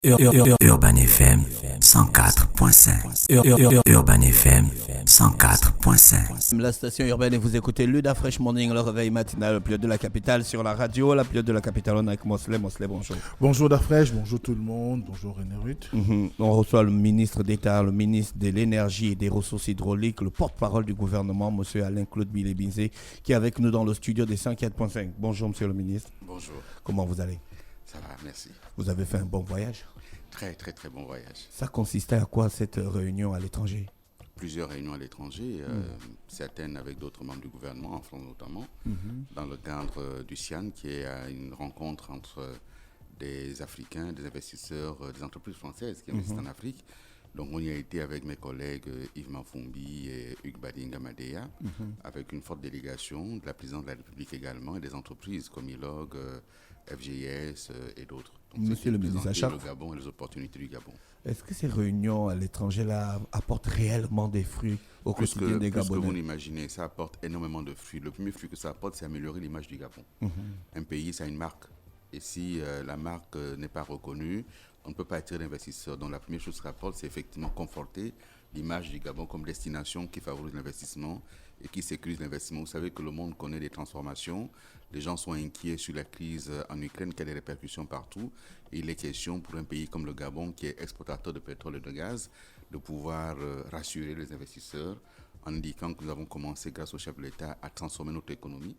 Urban FM 104.5. Urban FM 104.5. La station urbaine et vous écoutez Luda Fresh Morning, le réveil matinal, le plus de la capitale sur la radio, la plus de la capitale. On est avec Mosley. Mosley, bonjour. Bonjour Dafresh, bonjour tout le monde, bonjour René Ruth. On reçoit le ministre d'État, le ministre de l'Énergie et des Ressources Hydrauliques, le porte-parole du gouvernement, monsieur Alain-Claude Bilé-Binzé, qui est avec nous dans le studio des 104.5. Bonjour monsieur le ministre. Bonjour. Comment vous allez? Ça va, merci. Vous avez fait un bon voyage? Très, très, très bon voyage. Ça consistait à quoi cette réunion à l'étranger? Plusieurs réunions à l'étranger, certaines avec d'autres membres du gouvernement, en France notamment, dans le cadre du CIAN, qui est une rencontre entre des Africains, des investisseurs, des entreprises françaises qui investissent en Afrique. Donc on y a été avec mes collègues Yves Mafumbi et Hugues Badinga-Madea, avec une forte délégation de la présidente de la République également, et des entreprises comme ILOG, FGS et d'autres. Donc, Monsieur le ministre, à chaque le Gabon et les opportunités du Gabon. Est-ce que ces réunions à l'étranger là apportent réellement des fruits au quotidien des Plus que vous Gabonais? l'imaginez, ça apporte énormément de fruits. Le premier fruit que ça apporte, c'est améliorer l'image du Gabon. Un pays, ça a une marque. Et si la marque n'est pas reconnue, on ne peut pas attirer d'investisseurs. Donc la première chose que ça apporte, c'est effectivement conforter l'image du Gabon comme destination qui favorise l'investissement et qui sécurise l'investissement. Vous savez que le monde connaît des transformations. Les gens sont inquiets sur la crise en Ukraine, qui a des répercussions partout. Et il est question pour un pays comme le Gabon, qui est exportateur de pétrole et de gaz, de pouvoir rassurer les investisseurs en indiquant que nous avons commencé, grâce au chef de l'État, à transformer notre économie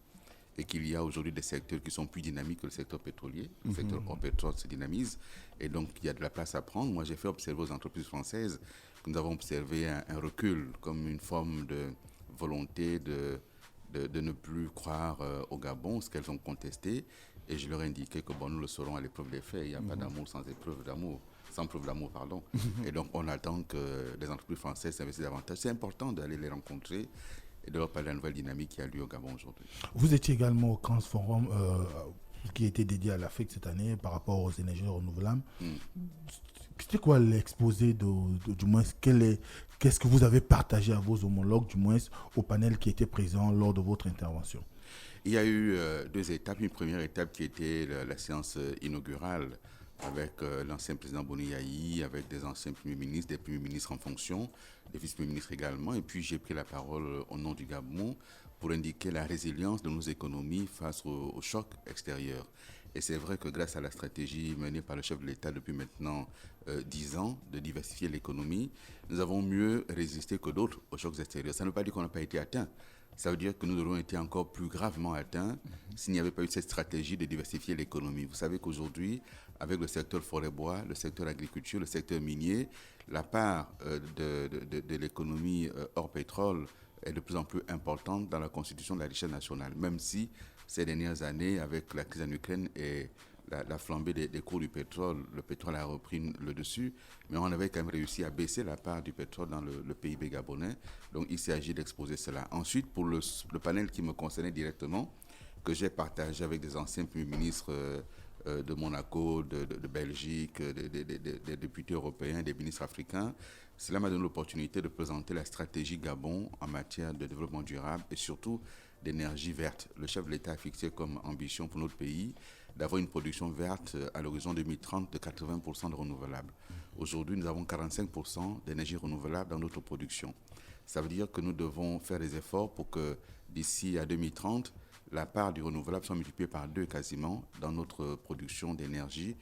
et qu'il y a aujourd'hui des secteurs qui sont plus dynamiques que le secteur pétrolier. Le secteur hors pétrole se dynamise et donc il y a de la place à prendre. Moi, j'ai fait observer aux entreprises françaises que nous avons observé un recul comme une forme de volonté de ne plus croire au Gabon, ce qu'elles ont contesté. Et je leur ai indiqué que nous le saurons à l'épreuve des faits. Il n'y a pas d'amour sans épreuve d'amour. Sans preuve d'amour, pardon. Et donc, on attend que les entreprises françaises s'investissent davantage. C'est important d'aller les rencontrer et de leur parler de la nouvelle dynamique qui a lieu au Gabon aujourd'hui. Vous étiez également au Cannes Forum qui était dédié à l'Afrique cette année par rapport aux énergies renouvelables. C'était quoi l'exposé du moins qu'est-ce que vous avez partagé à vos homologues, du moins au panel qui était présent lors de votre intervention? Il y a eu deux étapes. Une première étape qui était la séance inaugurale avec l'ancien président Boni Yayi, avec des anciens premiers ministres, des premiers ministres en fonction, des vice-premiers ministres également. Et puis j'ai pris la parole au nom du Gabon pour indiquer la résilience de nos économies face au choc extérieur. Et c'est vrai que grâce à la stratégie menée par le chef de l'État depuis maintenant 10 ans de diversifier l'économie, nous avons mieux résisté que d'autres aux chocs extérieurs. Ça ne veut pas dire qu'on n'a pas été atteint. Ça veut dire que nous aurions été encore plus gravement atteints s'il n'y avait pas eu cette stratégie de diversifier l'économie. Vous savez qu'aujourd'hui, avec le secteur forêt-bois, le secteur agriculture, le secteur minier, la part de l'économie hors pétrole est de plus en plus importante dans la constitution de la richesse nationale, même si ces dernières années, avec la crise en Ukraine et la flambée des cours du pétrole, le pétrole a repris le dessus, mais on avait quand même réussi à baisser la part du pétrole dans le PIB gabonais. Donc il s'agit d'exposer cela. Ensuite, pour le panel qui me concernait directement, que j'ai partagé avec des anciens premiers ministres de Monaco, de Belgique, des députés européens, des ministres africains, cela m'a donné l'opportunité de présenter la stratégie Gabon en matière de développement durable et surtout d'énergie verte. Le chef de l'État a fixé comme ambition pour notre pays d'avoir une production verte à l'horizon 2030 de 80% de renouvelables. Aujourd'hui, nous avons 45% d'énergie renouvelable dans notre production. Ça veut dire que nous devons faire des efforts pour que d'ici à 2030, la part du renouvelable soit multipliée par 2 quasiment dans notre production d'énergie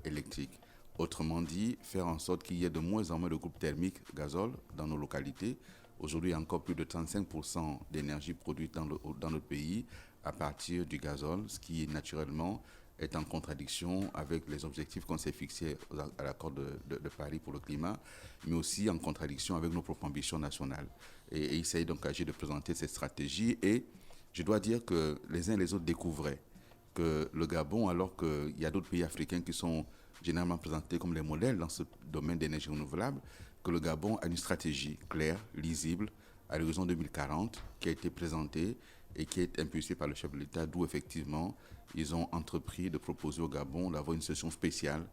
électrique. Autrement dit, faire en sorte qu'il y ait de moins en moins de groupes thermiques gazole dans nos localités. Aujourd'hui, il y a encore plus de 35% d'énergie produite dans notre pays à partir du gazole, ce qui naturellement est en contradiction avec les objectifs qu'on s'est fixés à l'accord de Paris pour le climat, mais aussi en contradiction avec nos propres ambitions nationales. Et il s'agit donc de présenter cette stratégie. Et je dois dire que les uns et les autres découvraient que le Gabon, alors qu'il y a d'autres pays africains qui sont généralement présentés comme les modèles dans ce domaine d'énergie renouvelable, que le Gabon a une stratégie claire, lisible, à l'horizon 2040, qui a été présentée et qui est impulsée par le chef de l'État, d'où effectivement ils ont entrepris de proposer au Gabon d'avoir une session spéciale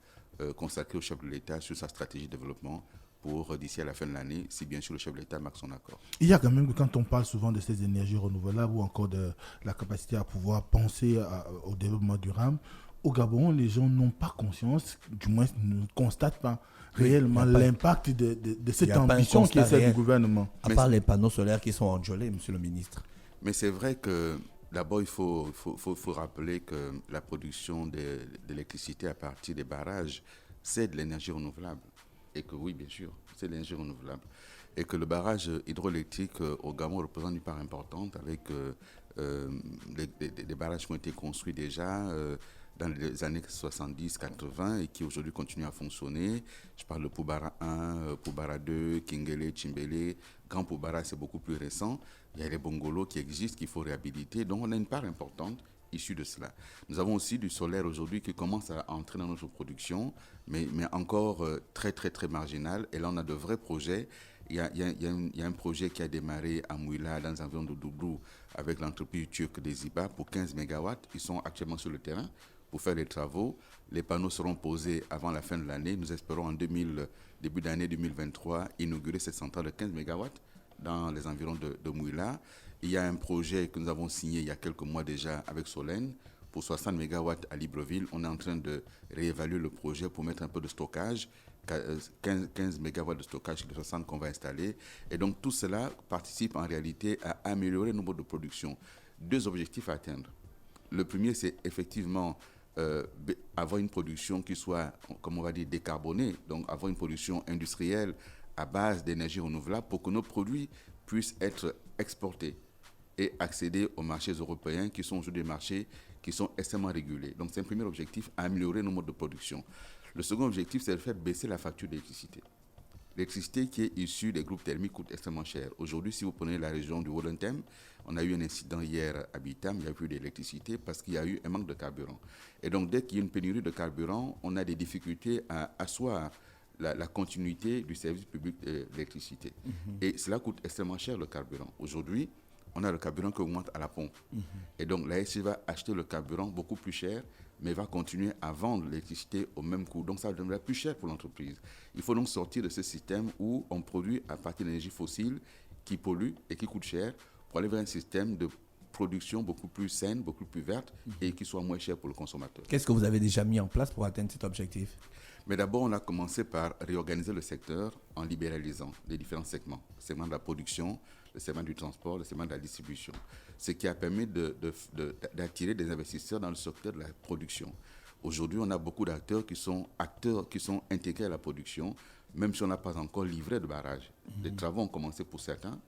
consacrée au chef de l'État sur sa stratégie de développement pour d'ici à la fin de l'année, si bien sûr le chef de l'État marque son accord. Il y a quand même, quand on parle souvent de ces énergies renouvelables ou encore de la capacité à pouvoir penser au développement durable, au Gabon, les gens n'ont pas conscience, du moins ne constatent pas réellement l'impact de cette ambition qui est celle du gouvernement. À part les panneaux solaires qui sont enjolés, monsieur le ministre. Mais c'est vrai que d'abord, il faut rappeler que la production d'électricité à partir des barrages, c'est de l'énergie renouvelable. Et que oui, bien sûr, c'est de l'énergie renouvelable. Et que le barrage hydroélectrique au Gabon représente une part importante avec des barrages qui ont été construits déjà dans les années 70-80 et qui aujourd'hui continuent à fonctionner. Je parle de Poubara 1, Poubara 2, Kingele, Chimbele. Grand Poubara, c'est beaucoup plus récent. Il y a les bongolos qui existent, qu'il faut réhabiliter. Donc, on a une part importante issue de cela. Nous avons aussi du solaire aujourd'hui qui commence à entrer dans notre production, mais encore très, très, très marginal. Et là, on a de vrais projets. Il y a un projet qui a démarré à Mouila, dans les environs de Doudou, avec l'entreprise turque des IBA pour 15 MW. Ils sont actuellement sur le terrain pour faire les travaux. Les panneaux seront posés avant la fin de l'année. Nous espérons en début d'année 2023 inaugurer cette centrale de 15 MW dans les environs de Mouila. Il y a un projet que nous avons signé il y a quelques mois déjà avec Solène pour 60 MW à Libreville. On est en train de réévaluer le projet pour mettre un peu de stockage, 15 MW de stockage sur les 60 qu'on va installer. Et donc tout cela participe en réalité à améliorer le nombre de production. 2 objectifs à atteindre. Le premier, c'est effectivement avoir une production qui soit, comme on va dire, décarbonée, donc avoir une production industrielle à base d'énergie renouvelable pour que nos produits puissent être exportés et accéder aux marchés européens qui sont aujourd'hui des marchés qui sont extrêmement régulés. Donc c'est un premier objectif, améliorer nos modes de production. Le second objectif, c'est de faire baisser la facture d'électricité. L'électricité qui est issue des groupes thermiques coûte extrêmement cher. Aujourd'hui, si vous prenez la région du Wolentem, on a eu un incident hier à Bitam, il n'y a plus d'électricité parce qu'il y a eu un manque de carburant. Et donc, dès qu'il y a une pénurie de carburant, on a des difficultés à asseoir la continuité du service public d'électricité. Et cela coûte extrêmement cher, le carburant. Aujourd'hui, on a le carburant qui augmente à la pompe. Et donc, la SC va acheter le carburant beaucoup plus cher, mais va continuer à vendre l'électricité au même coût. Donc, ça deviendra plus cher pour l'entreprise. Il faut donc sortir de ce système où on produit à partir d'énergie fossile qui pollue et qui coûte cher pour aller vers un système de production beaucoup plus saine, beaucoup plus verte et qui soit moins cher pour le consommateur. Qu'est-ce que vous avez déjà mis en place pour atteindre cet objectif ? Mais d'abord, on a commencé par réorganiser le secteur en libéralisant les différents segments. Le segment de la production, le segment du transport, le segment de la distribution. Ce qui a permis d'attirer des investisseurs dans le secteur de la production. Aujourd'hui, on a beaucoup d'acteurs qui sont intégrés à la production, même si on n'a pas encore livré de barrage. Les travaux ont commencé pour certains.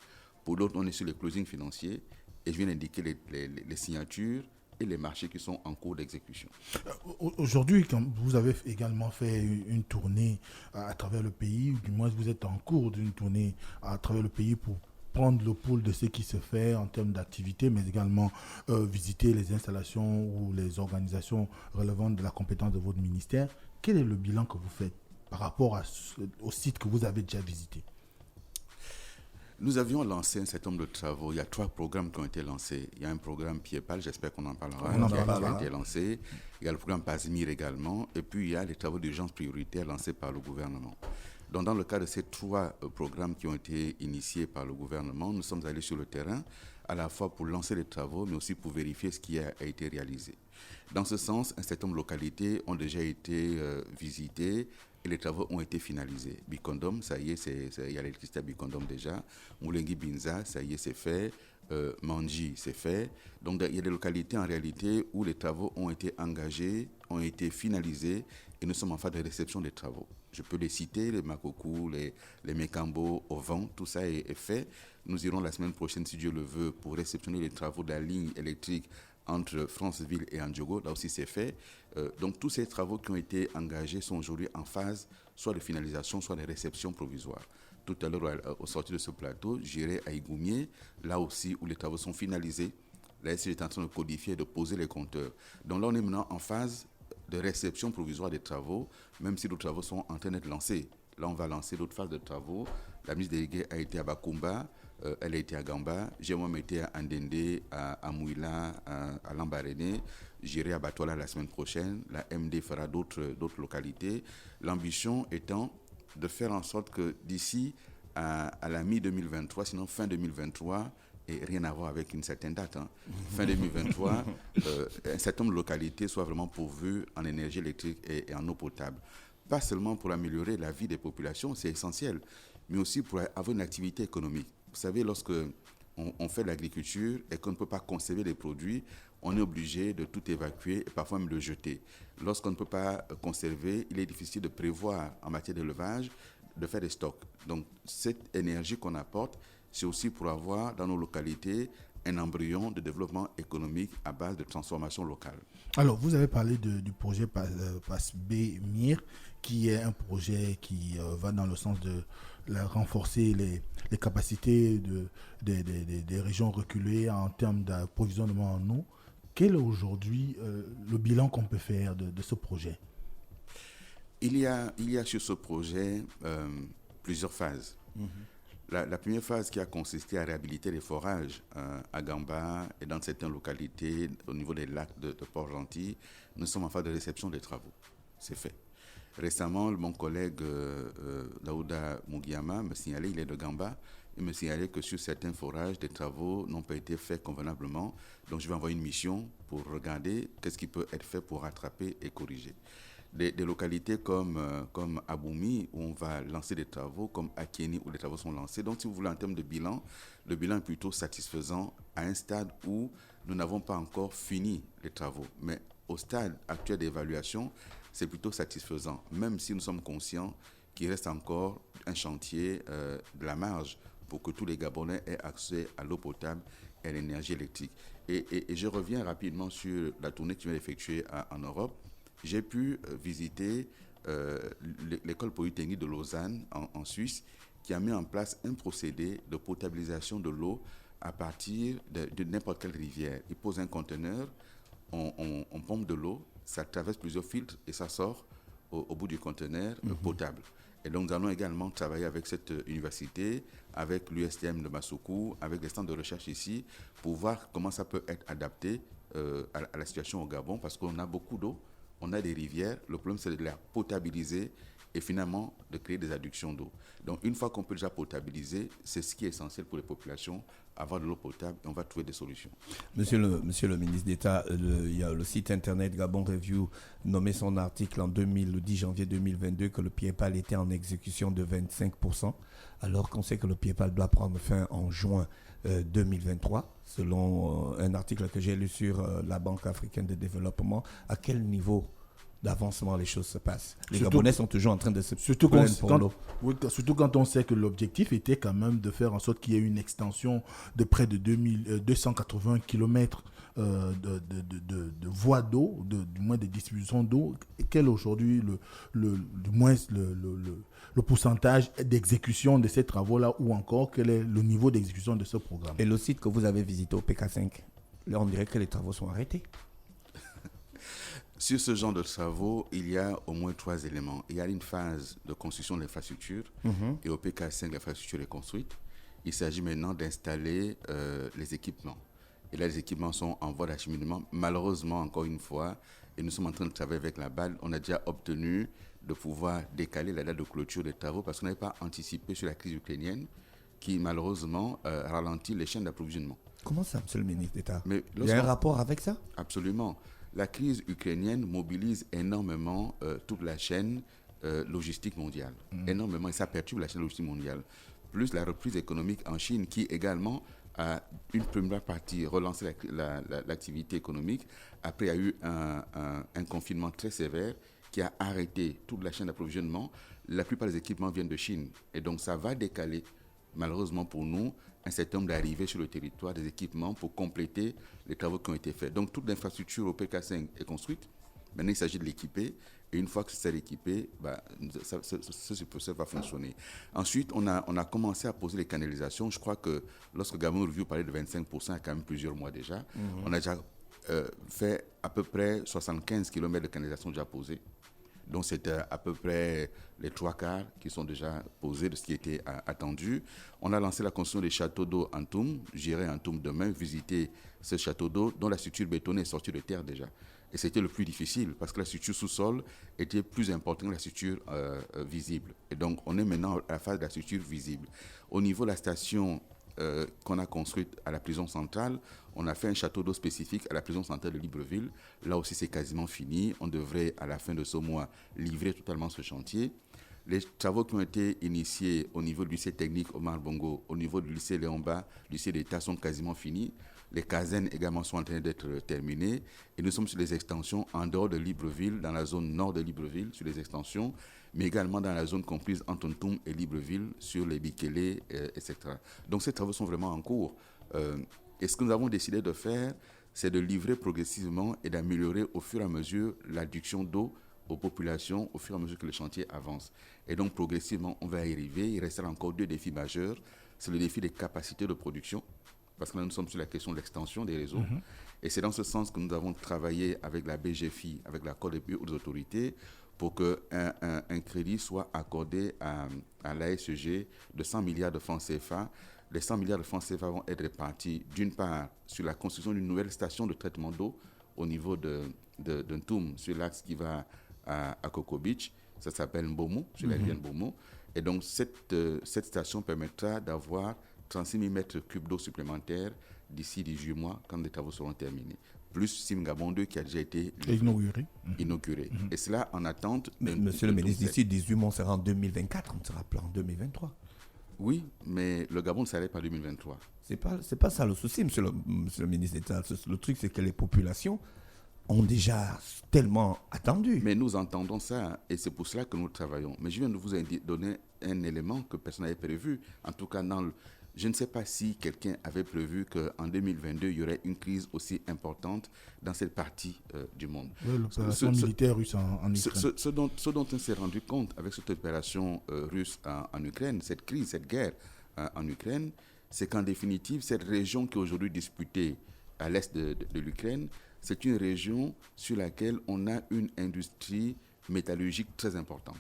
Pour d'autres, on est sur les closings financiers. Et je viens d'indiquer les signatures et les marchés qui sont en cours d'exécution. Aujourd'hui, quand vous avez également fait une tournée à travers le pays, ou du moins vous êtes en cours d'une tournée à travers le pays pour prendre le pouls de ce qui se fait en termes d'activité, mais également visiter les installations ou les organisations relevantes de la compétence de votre ministère. Quel est le bilan que vous faites par rapport au site que vous avez déjà visité ? Nous avions lancé un certain nombre de travaux. Il y a 3 programmes qui ont été lancés. Il y a un programme Piepal, j'espère qu'on en parlera, qui a été lancé. Il y a le programme Pazmir également. Et puis, il y a les travaux d'urgence prioritaires lancés par le gouvernement. Donc, dans le cas de ces 3 programmes qui ont été initiés par le gouvernement, nous sommes allés sur le terrain, à la fois pour lancer les travaux, mais aussi pour vérifier ce qui a été réalisé. Dans ce sens, un certain nombre de localités ont déjà été visitées et les travaux ont été finalisés. Bikondom, ça y est, il y a l'électricité à Bikondom déjà. Moulengi Binza, ça y est, c'est fait. Manji, c'est fait. Donc, il y a des localités en réalité où les travaux ont été engagés, ont été finalisés et nous sommes en phase de réception des travaux. Je peux les citer, les Makokou, les Mekambo, Ovan, tout ça est fait. Nous irons la semaine prochaine, si Dieu le veut, pour réceptionner les travaux de la ligne électrique entre Franceville et Andiogo. Là aussi, c'est fait. Donc, tous ces travaux qui ont été engagés sont aujourd'hui en phase soit de finalisation, soit de réception provisoire. Tout à l'heure, au sortir de ce plateau, j'irai à Igoumier, là aussi où les travaux sont finalisés. Là, SC est en train de codifier et de poser les compteurs. Donc là, on est maintenant en phase de réception provisoire des travaux, même si les travaux sont en train d'être lancés. Là, on va lancer d'autres phases de travaux. La ministre déléguée a été à Bakumba, elle a été à Gamba. J'ai moi-même été à Andende, à Mouila, à Lambaréné. J'irai à Batola la semaine prochaine. La MD fera d'autres localités. L'ambition étant de faire en sorte que d'ici à la mi-2023, sinon fin 2023, et rien à voir avec une certaine date. Fin 2023, un certain nombre de localités soient vraiment pourvues en énergie électrique et en eau potable. Pas seulement pour améliorer la vie des populations, c'est essentiel, mais aussi pour avoir une activité économique. Vous savez, lorsque on fait de l'agriculture et qu'on ne peut pas conserver les produits, on est obligé de tout évacuer et parfois même de jeter. Lorsqu'on ne peut pas conserver, il est difficile de prévoir en matière d'élevage, de faire des stocks. Donc cette énergie qu'on apporte, c'est aussi pour avoir dans nos localités un embryon de développement économique à base de transformation locale. Alors, vous avez parlé du projet PASB-MIR, qui est un projet qui va dans le sens de renforcer les capacités des régions reculées en termes d'approvisionnement en eau. Quel est aujourd'hui le bilan qu'on peut faire de ce projet? Il y a sur ce projet plusieurs phases. La première phase qui a consisté à réhabiliter les forages à Gamba et dans certaines localités au niveau des lacs de Port-Gentil, nous sommes en phase de réception des travaux. C'est fait. Récemment, mon collègue Daouda Mugiyama me signalait, il est de Gamba, il me signalait que sur certains forages, des travaux n'ont pas été faits convenablement. Donc je vais envoyer une mission pour regarder qu'est-ce qui peut être fait pour rattraper et corriger. Des localités comme Aboumi, où on va lancer des travaux, comme Akieni, où les travaux sont lancés. Donc, si vous voulez, en termes de bilan, le bilan est plutôt satisfaisant à un stade où nous n'avons pas encore fini les travaux. Mais au stade actuel d'évaluation, c'est plutôt satisfaisant, même si nous sommes conscients qu'il reste encore un chantier de la marge pour que tous les Gabonais aient accès à l'eau potable et à l'énergie électrique. Et je reviens rapidement sur la tournée que tu viens d'effectuer en Europe. J'ai pu visiter l'école polytechnique de Lausanne en Suisse qui a mis en place un procédé de potabilisation de l'eau à partir de n'importe quelle rivière. Ils posent un conteneur, on pompe de l'eau, ça traverse plusieurs filtres et ça sort au bout du conteneur potable. Et donc nous allons également travailler avec cette université, avec l'USTM de Massoukou, avec des centres de recherche ici, pour voir comment ça peut être adapté à la situation au Gabon, parce qu'on a beaucoup d'eau. On a des rivières, le problème c'est de la potabiliser et finalement de créer des adductions d'eau. Donc une fois qu'on peut déjà potabiliser, c'est ce qui est essentiel pour les populations, avoir de l'eau potable, et on va trouver des solutions. Monsieur le ministre d'État, il y a le site internet Gabon Review nommé son article le 10 janvier 2022 que le PIEPAL était en exécution de 25%, alors qu'on sait que le PIEPAL doit prendre fin en juin 2023, selon un article que j'ai lu sur la Banque africaine de développement. À quel niveau d'avancement les choses se passent? Les Gabonais sont toujours en train de se plaindre pour l'eau. Oui, surtout quand on sait que l'objectif était quand même de faire en sorte qu'il y ait une extension de près de 280 km de voies d'eau, du moins de distribution d'eau. Quel est aujourd'hui le pourcentage d'exécution de ces travaux-là, ou encore quel est le niveau d'exécution de ce programme? Et le site que vous avez visité au PK5, là on dirait que les travaux sont arrêtés. Sur ce genre de travaux, il y a au moins 3 éléments. Il y a une phase de construction de l'infrastructure, et au PK5, l'infrastructure est construite. Il s'agit maintenant d'installer les équipements. Et là, les équipements sont en voie d'acheminement. Malheureusement, encore une fois, et nous sommes en train de travailler avec la BAL, on a déjà obtenu de pouvoir décaler la date de clôture des travaux parce qu'on n'avait pas anticipé sur la crise ukrainienne qui, malheureusement, ralentit les chaînes d'approvisionnement. Comment ça, monsieur le ministre d'État? Il y a un rapport avec ça? Absolument. La crise ukrainienne mobilise énormément toute la chaîne logistique mondiale. Énormément, et ça perturbe la chaîne logistique mondiale. Plus la reprise économique en Chine qui également a une première partie relancé l'activité économique. Après, il y a eu un confinement très sévère qui a arrêté toute la chaîne d'approvisionnement. La plupart des équipements viennent de Chine. Et donc, ça va décaler, malheureusement pour nous, un certain nombre d'arrivées sur le territoire des équipements pour compléter les travaux qui ont été faits. Donc, toute l'infrastructure au PK5 est construite. Maintenant, il s'agit de l'équiper. Et une fois que c'est équipé, ce processus va fonctionner. Ensuite, on a commencé à poser les canalisations. Je crois que lorsque Gabon Review parlait de 25%, il y a quand même plusieurs mois déjà, on a déjà fait à peu près 75 km de canalisation déjà posés. Donc, c'est à peu près les 3/4 qui sont déjà posés de ce qui était attendu. On a lancé la construction des châteaux d'eau Antoum. J'irai à Antoum demain visiter ce château d'eau dont la structure bétonnée est sortie de terre déjà. Et c'était le plus difficile parce que la structure sous-sol était plus importante que la structure visible. Et donc, on est maintenant à la phase de la structure visible. Au niveau de la station qu'on a construite à la prison centrale. On a fait un château d'eau spécifique à la prison centrale de Libreville. Là aussi, c'est quasiment fini. On devrait, à la fin de ce mois, livrer totalement ce chantier. Les travaux qui ont été initiés au niveau du lycée technique Omar Bongo, au niveau du lycée Léon-Bas, lycée d'État sont quasiment finis. Les casernes également sont en train d'être terminées. Et nous sommes sur les extensions en dehors de Libreville, dans la zone nord de Libreville, sur les extensions, mais également dans la zone comprise entre Ntoum et Libreville, sur les Bikélé, etc. Donc ces travaux sont vraiment en cours. Et ce que nous avons décidé de faire, c'est de livrer progressivement et d'améliorer au fur et à mesure l'adduction d'eau aux populations au fur et à mesure que le chantier avance. Et donc progressivement, on va y arriver. Il restera encore 2 défis majeurs. C'est le défi des capacités de production, parce que là, nous sommes sur la question de l'extension des réseaux. Et c'est dans ce sens que nous avons travaillé avec la BGFI, avec l'accord des hautes autorités, pour qu'un crédit soit accordé à l'ASEG de 100 milliards de francs CFA. Les 100 milliards de francs CFA vont être répartis, d'une part, sur la construction d'une nouvelle station de traitement d'eau au niveau de Ntoum, sur l'axe qui va à Coco Beach. Ça s'appelle Mbomo, sur la rivière Mbomo. Et donc, cette station permettra d'avoir 36 000 mètres cubes d'eau supplémentaires d'ici 18 mois, quand les travaux seront terminés. Plus Simgabon 2 qui a déjà été inauguré. Et cela en attente. Monsieur le ministre, d'ici 18 mois, on sera en 2024, on ne sera pas en 2023. Oui, mais le Gabon ne s'arrête pas en 2023. C'est pas ça le souci, monsieur le ministre d'État. Le truc, c'est que les populations ont déjà tellement attendu. Mais nous entendons ça et c'est pour cela que nous travaillons. Mais je viens de vous donner un élément que personne n'avait prévu. En tout cas, je ne sais pas si quelqu'un avait prévu qu'en 2022, il y aurait une crise aussi importante dans cette partie du monde. Oui, l'opération militaire russe en Ukraine. Ce dont on s'est rendu compte avec cette opération russe en Ukraine, cette crise, cette guerre en Ukraine, c'est qu'en définitive, cette région qui est aujourd'hui disputée à l'est de l'Ukraine, c'est une région sur laquelle on a une industrie métallurgique très importante.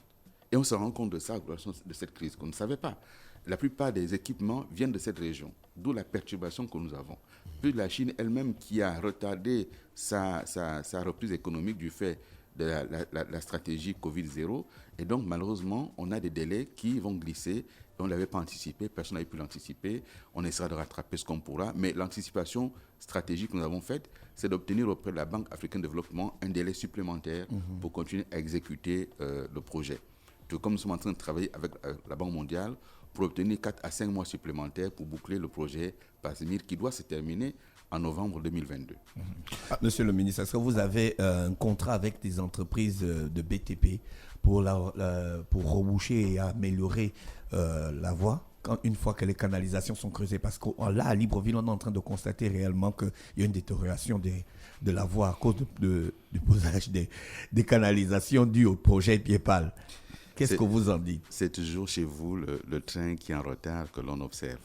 Et on se rend compte de ça de cette crise qu'on ne savait pas. La plupart des équipements viennent de cette région, d'où la perturbation que nous avons. Puis la Chine elle-même qui a retardé sa reprise économique du fait de la stratégie Covid-0. Et donc, malheureusement, on a des délais qui vont glisser. On ne l'avait pas anticipé, personne n'avait pu l'anticiper. On essaiera de rattraper ce qu'on pourra. Mais l'anticipation stratégique que nous avons faite, c'est d'obtenir auprès de la Banque africaine de développement un délai supplémentaire pour continuer à exécuter le projet. Tout comme nous sommes en train de travailler avec la Banque mondiale pour obtenir 4 à 5 mois supplémentaires pour boucler le projet Pasimir qui doit se terminer en novembre 2022. Monsieur le ministre, est-ce que vous avez un contrat avec des entreprises de BTP pour reboucher et améliorer la voie une fois que les canalisations sont creusées? Parce que là, à Libreville, on est en train de constater réellement qu'il y a une détérioration de la voie à cause du posage des canalisations dues au projet Piepal. Qu'est-ce que vous en dites? C'est toujours chez vous le train qui est en retard que l'on observe.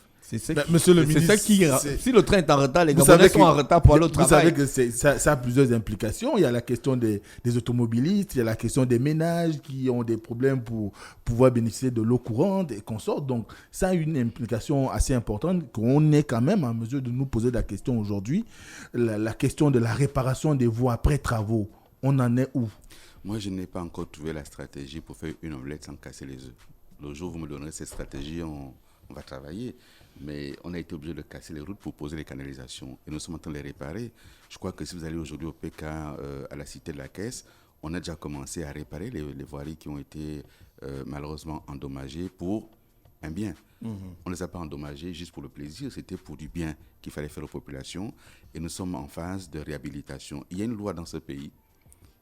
Monsieur le ministre, si le train est en retard, les Gabonais sont en retard pour aller au travail. Vous savez que ça a plusieurs implications. Il y a la question des automobilistes, il y a la question des ménages qui ont des problèmes pour pouvoir bénéficier de l'eau courante et consorts. Donc, ça a une implication assez importante qu'on est quand même en mesure de nous poser la question aujourd'hui. La question de la réparation des voies après travaux, on en est où? Moi, je n'ai pas encore trouvé la stratégie pour faire une omelette sans casser les œufs. Le jour où vous me donnerez cette stratégie, on va travailler. Mais on a été obligé de casser les routes pour poser les canalisations. Et nous sommes en train de les réparer. Je crois que si vous allez aujourd'hui au PK, à la Cité de la Caisse, on a déjà commencé à réparer les voiries qui ont été malheureusement endommagées pour un bien. On ne les a pas endommagées juste pour le plaisir, c'était pour du bien qu'il fallait faire aux populations. Et nous sommes en phase de réhabilitation. Il y a une loi dans ce pays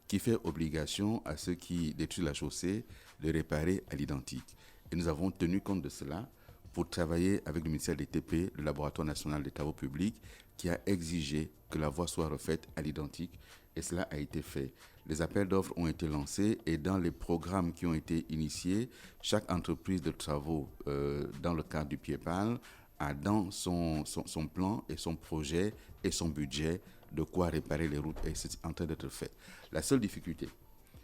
qui fait obligation à ceux qui détruisent la chaussée de réparer à l'identique. Et nous avons tenu compte de cela pour travailler avec le ministère des TP, le Laboratoire national des travaux publics, qui a exigé que la voie soit refaite à l'identique. Et cela a été fait. Les appels d'offres ont été lancés et dans les programmes qui ont été initiés, chaque entreprise de travaux dans le cadre du Piepal a dans son plan et son projet et son budget de quoi réparer les routes, et c'est en train d'être fait. La seule difficulté,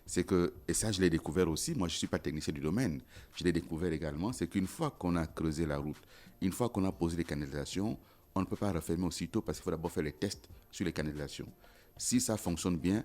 c'est que, et ça je l'ai découvert aussi, moi je ne suis pas technicien du domaine, je l'ai découvert également, c'est qu'une fois qu'on a creusé la route, une fois qu'on a posé les canalisations, on ne peut pas refermer aussitôt parce qu'il faut d'abord faire les tests sur les canalisations. Si ça fonctionne bien,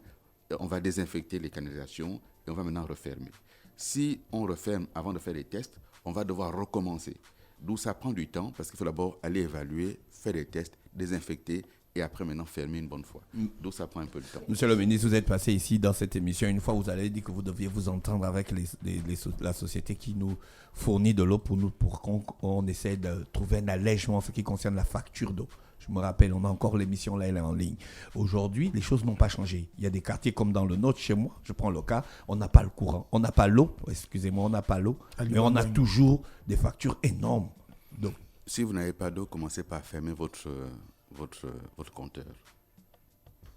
on va désinfecter les canalisations et on va maintenant refermer. Si on referme avant de faire les tests, on va devoir recommencer. D'où ça prend du temps parce qu'il faut d'abord aller évaluer, faire des tests, désinfecter et après maintenant fermer une bonne fois. D'où ça prend un peu de temps. Monsieur le ministre, vous êtes passé ici dans cette émission. Une fois, vous avez dit que vous deviez vous entendre avec la société qui nous fournit de l'eau pour qu'on essaie de trouver un allègement en ce qui concerne la facture d'eau. Je me rappelle, on a encore l'émission là, elle est en ligne. Aujourd'hui, les choses n'ont pas changé. Il y a des quartiers comme dans le nôtre, chez moi, je prends le cas, on n'a pas le courant, on n'a pas l'eau, excusez-moi, on n'a pas l'eau, mais on a toujours des factures énormes d'eau. Si vous n'avez pas d'eau, commencez par fermer votre compteur.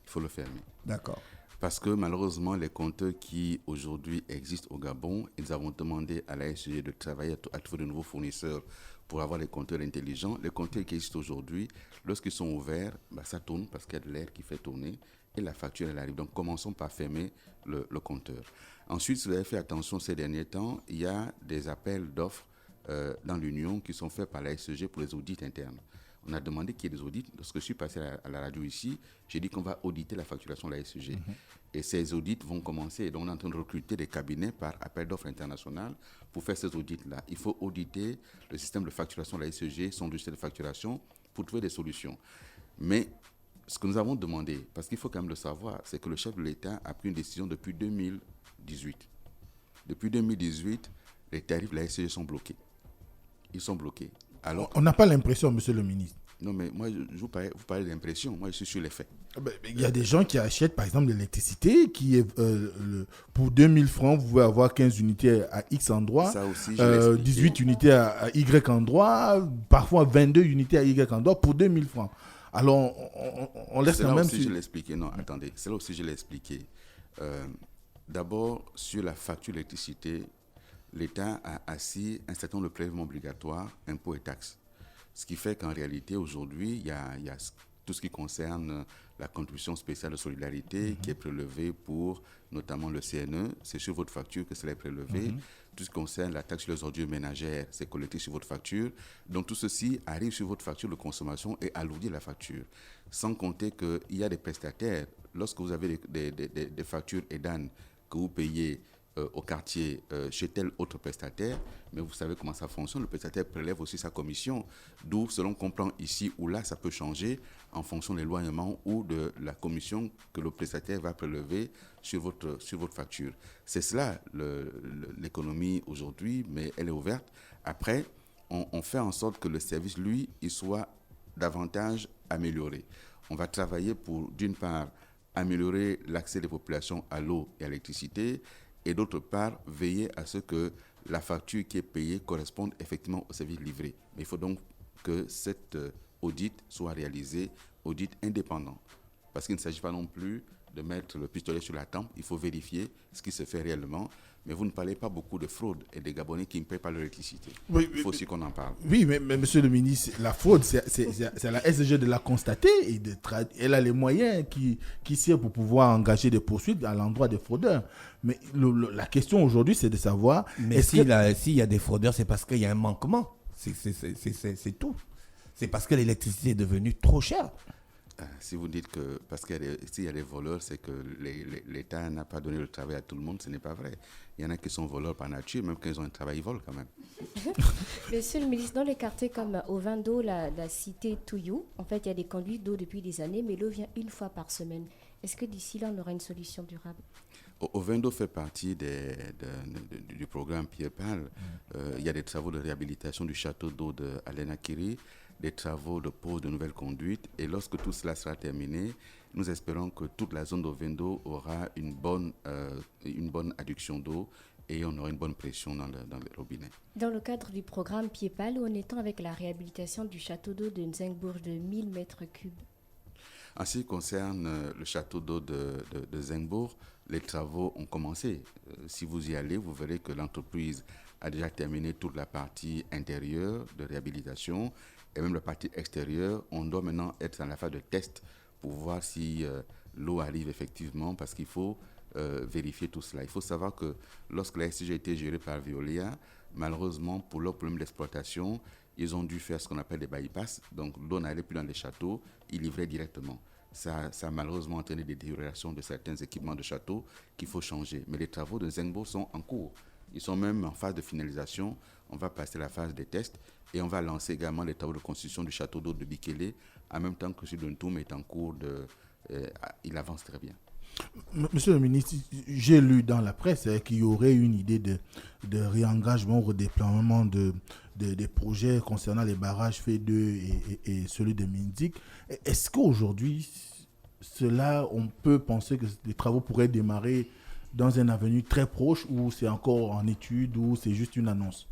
Il faut le fermer. D'accord. Parce que malheureusement, les compteurs qui aujourd'hui existent au Gabon, ils avons demandé à la SG de travailler à trouver de nouveaux fournisseurs pour avoir les compteurs intelligents. Les compteurs qui existent aujourd'hui, lorsqu'ils sont ouverts, ça tourne parce qu'il y a de l'air qui fait tourner et la facture, elle arrive. Donc, commençons par fermer le compteur. Ensuite, si vous avez fait attention ces derniers temps, il y a des appels d'offres dans l'Union qui sont faits par la SG pour les audits internes. On a demandé qu'il y ait des audits. Lorsque je suis passé à la radio ici, j'ai dit qu'on va auditer la facturation de la SG. Et ces audits vont commencer. Et donc, on est en train de recruter des cabinets par appel d'offres international pour faire ces audits-là. Il faut auditer le système de facturation de la SG, son logiciel de facturation, pour trouver des solutions. Mais ce que nous avons demandé, parce qu'il faut quand même le savoir, c'est que le chef de l'État a pris une décision depuis 2018. Depuis 2018, les tarifs de la SG sont bloqués. Ils sont bloqués. Alors, on n'a pas l'impression, monsieur le ministre. Non, mais moi, vous parlez d'impression. Moi, je suis sur les faits. Il y a des gens qui achètent, par exemple, de l'électricité, qui est, pour 2000 francs, vous pouvez avoir 15 unités à X endroit, ça aussi, 18 unités à Y endroit, parfois 22 unités à Y endroit pour 2000 francs. Alors, on laisse quand même... C'est là aussi je l'ai expliqué. Non, attendez. C'est là aussi je l'ai expliqué. D'abord, sur la facture d'électricité, l'État a assis un certain nombre de prélèvements obligatoires, impôts et taxes. Ce qui fait qu'en réalité, aujourd'hui, il y a tout ce qui concerne la contribution spéciale de solidarité qui est prélevée pour notamment le CNE. C'est sur votre facture que cela est prélevé. Tout ce qui concerne la taxe sur les ordures ménagères, c'est collecté sur votre facture. Donc tout ceci arrive sur votre facture de consommation et alourdit la facture. Sans compter qu'il y a des prestataires. Lorsque vous avez des factures EDAN que vous payez au quartier chez tel autre prestataire, mais vous savez comment ça fonctionne, le prestataire prélève aussi sa commission, d'où selon qu'on prend ici ou là, ça peut changer en fonction de l'éloignement ou de la commission que le prestataire va prélever sur votre facture. C'est cela l'économie aujourd'hui, mais elle est ouverte. Après, on fait en sorte que le service, lui, il soit davantage amélioré. On va travailler pour, d'une part, améliorer l'accès des populations à l'eau et à l'électricité, et d'autre part, veiller à ce que la facture qui est payée corresponde effectivement au service livré. Mais il faut donc que cet audit soit réalisé, audit indépendant. Parce qu'il ne s'agit pas non plus de mettre le pistolet sur la tempe, il faut vérifier ce qui se fait réellement. Mais vous ne parlez pas beaucoup de fraude et des Gabonais qui ne payent pas l'électricité. Oui, il faut aussi qu'on en parle. Oui, mais monsieur le ministre, la fraude, c'est à la SG de la constater. Et elle a les moyens qui servent pour pouvoir engager des poursuites à l'endroit des fraudeurs. Mais la question aujourd'hui, c'est de savoir... Mais s'il y a des fraudeurs, c'est parce qu'il y a un manquement. C'est tout. C'est parce que l'électricité est devenue trop chère. Si vous dites que parce s'il y a des voleurs, c'est que l'État n'a pas donné le travail à tout le monde, ce n'est pas vrai. Il y en a qui sont voleurs par nature, même quand ils ont un travail, ils volent quand même. Monsieur le ministre, dans les quartiers comme Ovendo, la cité Touyou, en fait, il y a des conduits d'eau depuis des années, mais l'eau vient une fois par semaine. Est-ce que d'ici là, on aura une solution durable? Ovendo fait partie du programme Pierre-Pal. Il y a des travaux de réhabilitation du château d'eau d'Alena Kiri, des travaux de pose de nouvelles conduites. Et lorsque tout cela sera terminé, nous espérons que toute la zone d'Ovendo aura une bonne adduction d'eau et on aura une bonne pression dans le robinet. Dans le cadre du programme Pied-Pal, où en est-on avec la réhabilitation du château d'eau de Nzengbourg de 1000 mètres cubes? En ce qui concerne le château d'eau de Nzengbourg, les travaux ont commencé. Si vous y allez, vous verrez que l'entreprise a déjà terminé toute la partie intérieure de réhabilitation et même la partie extérieure. On doit maintenant être dans la phase de test pour voir si l'eau arrive effectivement, parce qu'il faut vérifier tout cela. Il faut savoir que lorsque la SG a été gérée par Veolia, malheureusement, pour leur problème d'exploitation, ils ont dû faire ce qu'on appelle des bypass. Donc l'eau n'allait plus dans les châteaux, ils livraient directement. Ça a malheureusement entraîné des détériorations de certains équipements de châteaux qu'il faut changer. Mais les travaux de Nzengbourg sont en cours. Ils sont même en phase de finalisation. On va passer la phase des tests et on va lancer également les travaux de construction du château d'eau de Bikele en même temps que celui de Ntoum est en cours il avance très bien. Monsieur le ministre, j'ai lu dans la presse qu'il y aurait une idée de réengagement ou redéploiement des projets concernant les barrages FE2 et celui de Mindik. Est-ce qu'aujourd'hui, on peut penser que les travaux pourraient démarrer dans un avenir très proche ou c'est encore en étude ou c'est juste une annonce?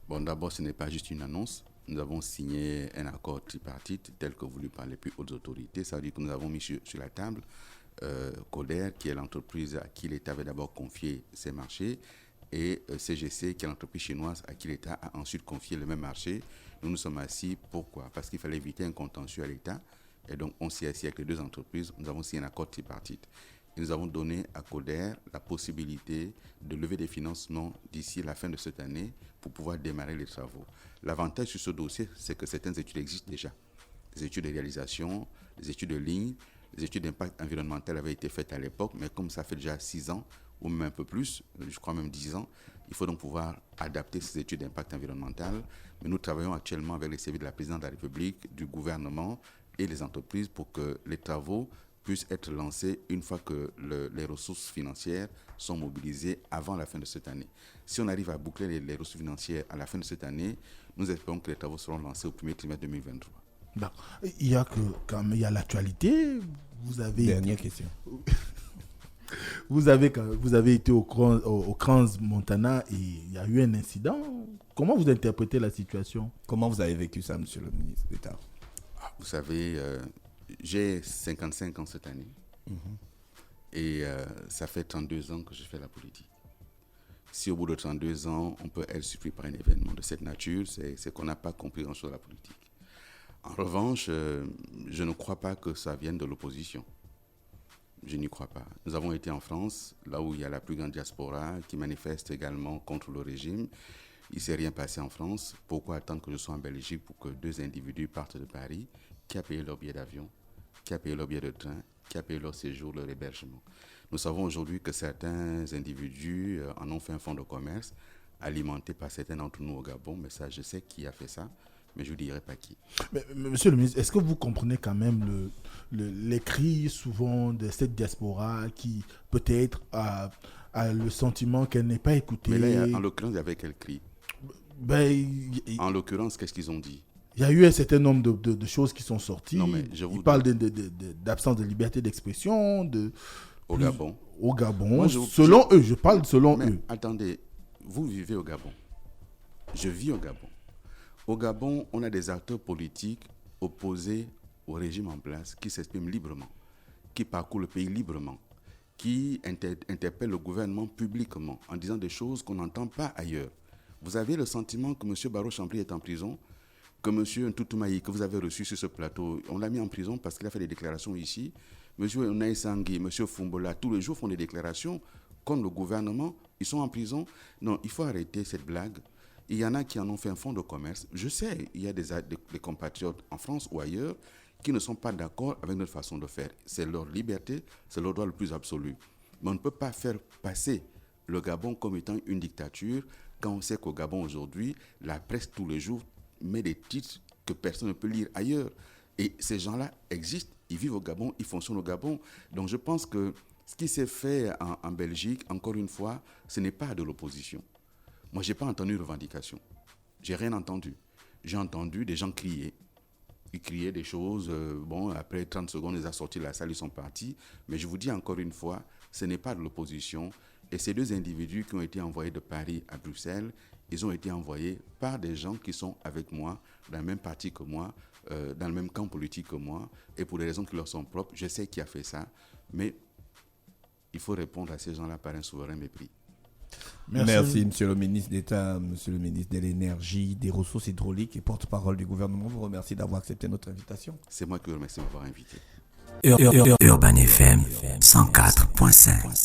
Bon, d'abord, ce n'est pas juste une annonce. Nous avons signé un accord tripartite tel que voulu par les plus hautes autorités. Ça veut dire que nous avons mis sur la table Coder, qui est l'entreprise à qui l'État avait d'abord confié ses marchés, et CGC, qui est l'entreprise chinoise à qui l'État a ensuite confié le même marché. Nous nous sommes assis. Pourquoi? Parce qu'il fallait éviter un contentieux à l'État. Et donc, on s'est assis avec les deux entreprises. Nous avons signé un accord tripartite. Et nous avons donné à Coder la possibilité de lever des financements d'ici la fin de cette année pour pouvoir démarrer les travaux. L'avantage sur ce dossier, c'est que certaines études existent déjà. Des études de réalisation, des études de ligne, les études d'impact environnemental avaient été faites à l'époque, mais comme ça fait déjà 6 ans, ou même un peu plus, je crois même 10 ans, il faut donc pouvoir adapter ces études d'impact environnemental. Mais nous travaillons actuellement avec les services de la présidence de la République, du gouvernement et les entreprises pour que les travaux puissent être lancés une fois que les ressources financières sont mobilisées avant la fin de cette année. Si on arrive à boucler les ressources financières à la fin de cette année, nous espérons que les travaux seront lancés au premier trimestre 2023. Bon. Il y a l'actualité. Dernière question. Vous avez été au Crans Montana et il y a eu un incident. Comment vous interprétez la situation? Comment vous avez vécu ça, monsieur le ministre d'État? Vous savez, j'ai 55 ans cette année. Et ça fait 32 ans que je fais la politique. Si au bout de 32 ans, on peut être surpris par un événement de cette nature, c'est qu'on n'a pas compris grand-chose de la politique. En revanche, je ne crois pas que ça vienne de l'opposition. Je n'y crois pas. Nous avons été en France, là où il y a la plus grande diaspora, qui manifeste également contre le régime. Il ne s'est rien passé en France. Pourquoi attendre que je sois en Belgique pour que 2 individus partent de Paris? Qui a payé leur billet d'avion? Qui a payé leur billet de train? Qui a payé leur séjour, leur hébergement? Nous savons aujourd'hui que certains individus en ont fait un fonds de commerce, alimenté par certains d'entre nous au Gabon. Mais ça, je sais qui a fait ça, mais je ne dirai pas qui. Mais, monsieur le ministre, est-ce que vous comprenez quand même les cris souvent de cette diaspora qui peut-être a le sentiment qu'elle n'est pas écoutée? Mais là, en l'occurrence, il y avait quel cri? En l'occurrence, qu'est-ce qu'ils ont dit? Il y a eu un certain nombre de choses qui sont sorties. Ils parlent d'absence de liberté d'expression, au Gabon. Au Gabon, selon eux, je parle selon eux. Attendez, vous vivez au Gabon. Je vis au Gabon. Au Gabon, on a des acteurs politiques opposés au régime en place qui s'expriment librement, qui parcourent le pays librement, qui interpellent le gouvernement publiquement en disant des choses qu'on n'entend pas ailleurs. Vous avez le sentiment que M. Barreau Chambly est en prison, que M. Ntoutumaï, que vous avez reçu sur ce plateau, on l'a mis en prison parce qu'il a fait des déclarations ici. M. Naïsangui, M. Fumbola, tous les jours font des déclarations contre le gouvernement. Ils sont en prison. Non, il faut arrêter cette blague. Il y en a qui en ont fait un fonds de commerce. Je sais, il y a des compatriotes en France ou ailleurs qui ne sont pas d'accord avec notre façon de faire. C'est leur liberté, c'est leur droit le plus absolu. Mais on ne peut pas faire passer le Gabon comme étant une dictature quand on sait qu'au Gabon aujourd'hui, la presse tous les jours met des titres que personne ne peut lire ailleurs. Et ces gens-là existent, ils vivent au Gabon, ils fonctionnent au Gabon. Donc je pense que ce qui s'est fait en Belgique, encore une fois, ce n'est pas de l'opposition. Moi, je n'ai pas entendu de revendication. Je n'ai rien entendu. J'ai entendu des gens crier. Ils criaient des choses. Après 30 secondes, ils ont sorti de la salle, ils sont partis. Mais je vous dis encore une fois, ce n'est pas de l'opposition. Et ces 2 individus qui ont été envoyés de Paris à Bruxelles, ils ont été envoyés par des gens qui sont avec moi, dans le même parti que moi, dans le même camp politique que moi, et pour des raisons qui leur sont propres. Je sais qui a fait ça, mais il faut répondre à ces gens-là par un souverain mépris. Merci, monsieur le ministre d'État, monsieur le ministre de l'Énergie, des Ressources hydrauliques et porte-parole du gouvernement. Je vous remercie d'avoir accepté notre invitation. C'est moi qui vous remercie de m'avoir invité. Urban FM 104.5